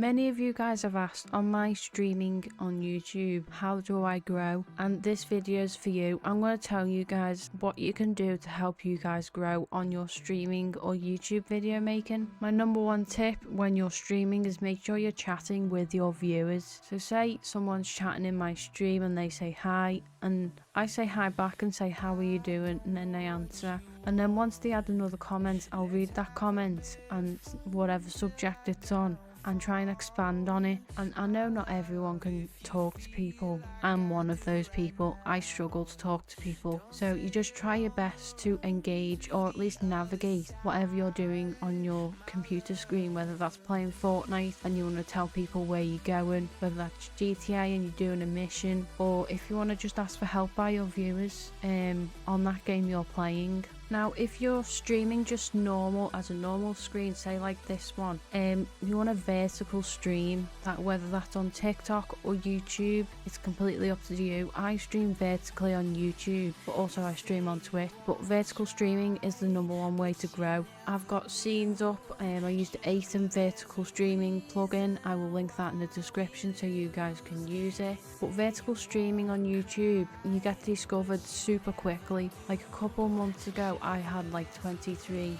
Many of you guys have asked on my streaming on YouTube, how do I grow? And this video is for you. I'm going to tell you guys what you can do to help you guys grow on your streaming or YouTube video making. My number one tip when you're streaming is make sure you're chatting with your viewers. So say someone's chatting in my stream and they say hi, and I say hi back and say how are you doing, and then they answer. And then once they add another comment, I'll read that comment and whatever subject it's on and try and expand on it. And I know not everyone can talk to people. I'm one of those people. I struggle to talk to people. So you just try your best to engage or at least navigate whatever you're doing on your computer screen, whether that's playing Fortnite and you want to tell people where you're going, whether that's GTA and you're doing a mission, or if you want to just ask for help by your viewers on that game you're playing. Now, if you're streaming just normal, as a normal screen, say like this one, you want a vertical stream, that whether that's on TikTok or YouTube, it's completely up to you. I stream vertically on YouTube, but also I stream on Twitch. But vertical streaming is the number one way to grow. I've got scenes up. I used the ATEM vertical streaming plugin. I will link that in the description so you guys can use it. But vertical streaming on YouTube, you get discovered super quickly. Like a couple months ago, I had like 23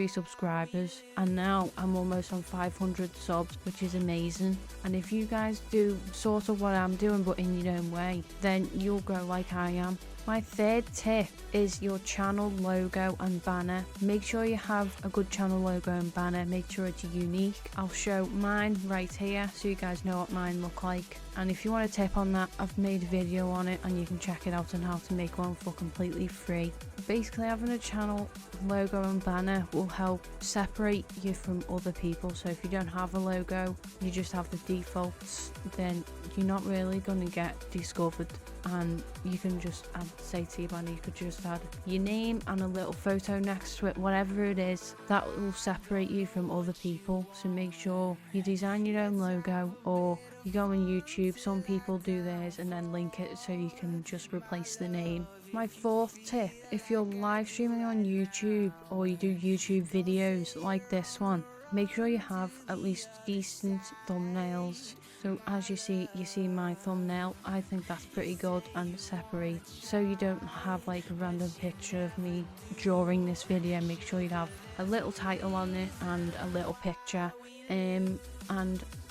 subscribers, and now I'm almost on 500 subs, which is amazing. And if you guys do sort of what I'm doing but in your own way, then you'll grow like I am. My third tip is your channel logo and banner. Make sure you have a good channel logo and banner. Make sure it's unique. I'll show mine right here so you guys know what mine look like. And if you want a tip on that, I've made a video on it and you can check it out on how to make one for completely free. Basically, having a channel logo and banner will help separate you from other people. So if you don't have a logo, you just have the defaults, then you're not really going to get discovered. And you can just add, say to your banner, you could just add your name and a little photo next to it, whatever it is, that will separate you from other people. So make sure you design your own logo, or you go on YouTube, some people do theirs and then link it so you can just replace the name. My fourth tip, if you're live streaming on YouTube or you do YouTube videos like this one, make sure you have at least decent thumbnails. So as you see my thumbnail, I think that's pretty good and separate. So you don't have like a random picture of me drawing this video. Make sure you have a little title on it and a little picture. And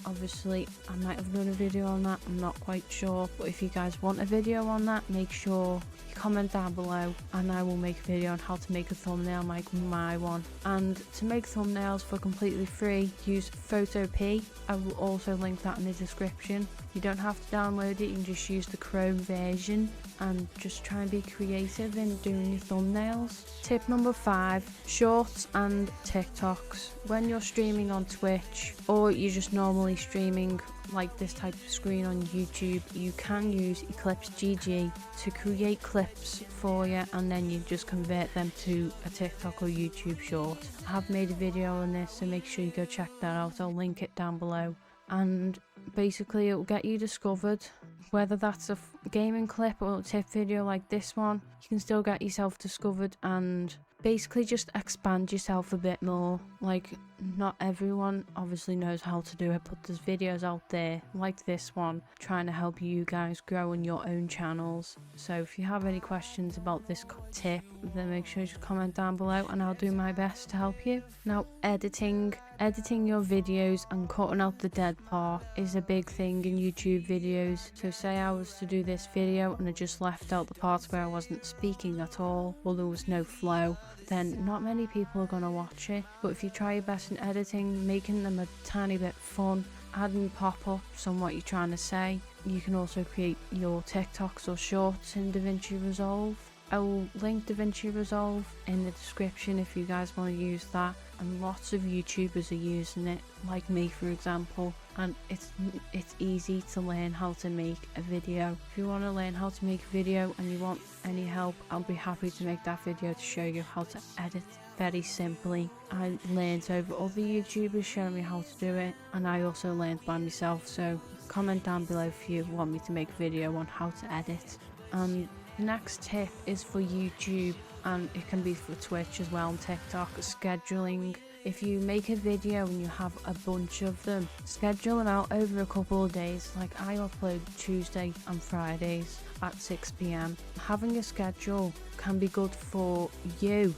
obviously I might have done a video on that, I'm not quite sure, but if you guys want a video on that, make sure you comment down below and I will make a video on how to make a thumbnail like my one. And to make thumbnails for completely free, use Photopea. I will also link that in the description. You don't have to download it, you can just use the Chrome version and just try and be creative in doing your thumbnails. Tip number 5, shorts and TikToks. When you're streaming on Twitch or you're just normally streaming like this type of screen on YouTube, you can use Eclipse GG to create clips for you, and then you just convert them to a TikTok or YouTube short. I have made a video on this, so make sure you go check that out. I'll link it down below. And basically it will get you discovered, whether that's a gaming clip or a tip video like this one. You can still get yourself discovered and basically just expand yourself a bit more. Like, not everyone obviously knows how to do it, but there's videos out there like this one trying to help you guys grow on your own channels. So if you have any questions about this tip, then make sure you just comment down below and I'll do my best to help you. Now, editing your videos and cutting out the dead part is a big thing in YouTube videos. So say I was to do this video and I just left out the parts where I wasn't speaking at all, or there was no flow, then not many people are going to watch it. But if you try your best in editing, making them a tiny bit fun, adding pop-ups on what you're trying to say, you can also create your TikToks or shorts in DaVinci Resolve. I will link DaVinci Resolve in the description if you guys want to use that, and lots of YouTubers are using it, like me for example, and it's easy to learn how to make a video. If you want to learn how to make a video and you want any help, I'll be happy to make that video to show you how to edit very simply. I learned over other YouTubers showing me how to do it, and I also learned by myself, so comment down below if you want me to make a video on how to edit. And the next tip is for YouTube, and it can be for Twitch as well and TikTok, scheduling if you make a video and you have a bunch of them, schedule them out over a couple of days. Like I upload Tuesday and Fridays at 6 p.m. Having a schedule can be good for you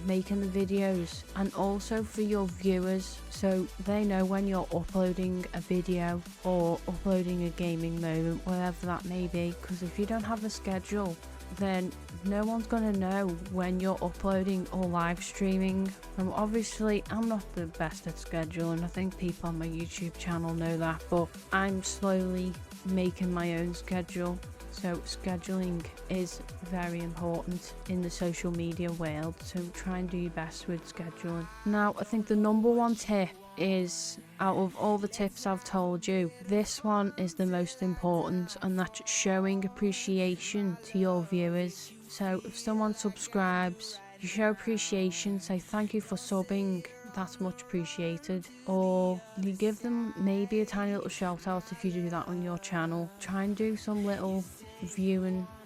making the videos and also for your viewers, so they know when you're uploading a video or uploading a gaming moment, whatever that may be. Because if you don't have a schedule, then no one's gonna know when you're uploading or live streaming. And obviously I'm not the best at scheduling, I think people on my YouTube channel know that, but I'm slowly making my own schedule. So scheduling is very important in the social media world, so try and do your best with scheduling. Now, I think the number one tip is, out of all the tips I've told you, this one is the most important, and that's showing appreciation to your viewers. So if someone subscribes, you show appreciation, say thank you for subbing, that's much appreciated, or you give them maybe a tiny little shout out if you do that on your channel. Try and do some little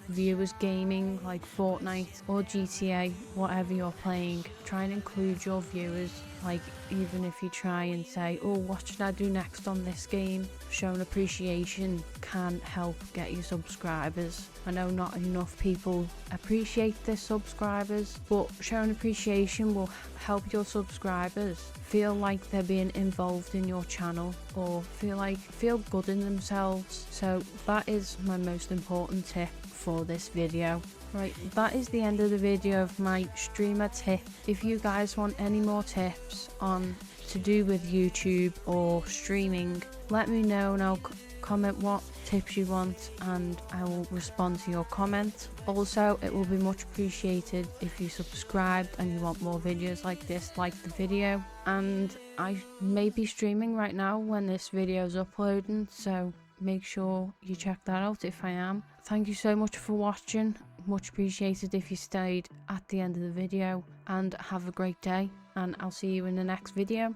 viewers gaming like Fortnite or GTA, whatever you're playing. Try and include your viewers, like even if you try and say, oh, what should I do next on this game? Showing appreciation can help get you subscribers. I know not enough people appreciate their subscribers, but showing appreciation will help your subscribers feel like they're being involved in your channel or feel good in themselves. So that is my most important tip for this video. Right, that is the end of the video of my streamer tip. If you guys want any more tips on to do with YouTube or streaming, let me know and I'll comment what tips you want and I will respond to your comment. Also, it will be much appreciated if you subscribed and you want more videos like this, like the video. And I may be streaming right now when this video is uploading, so make sure you check that out if I am. Thank you so much for watching. Much appreciated if you stayed at the end of the video, and have a great day, and I'll see you in the next video.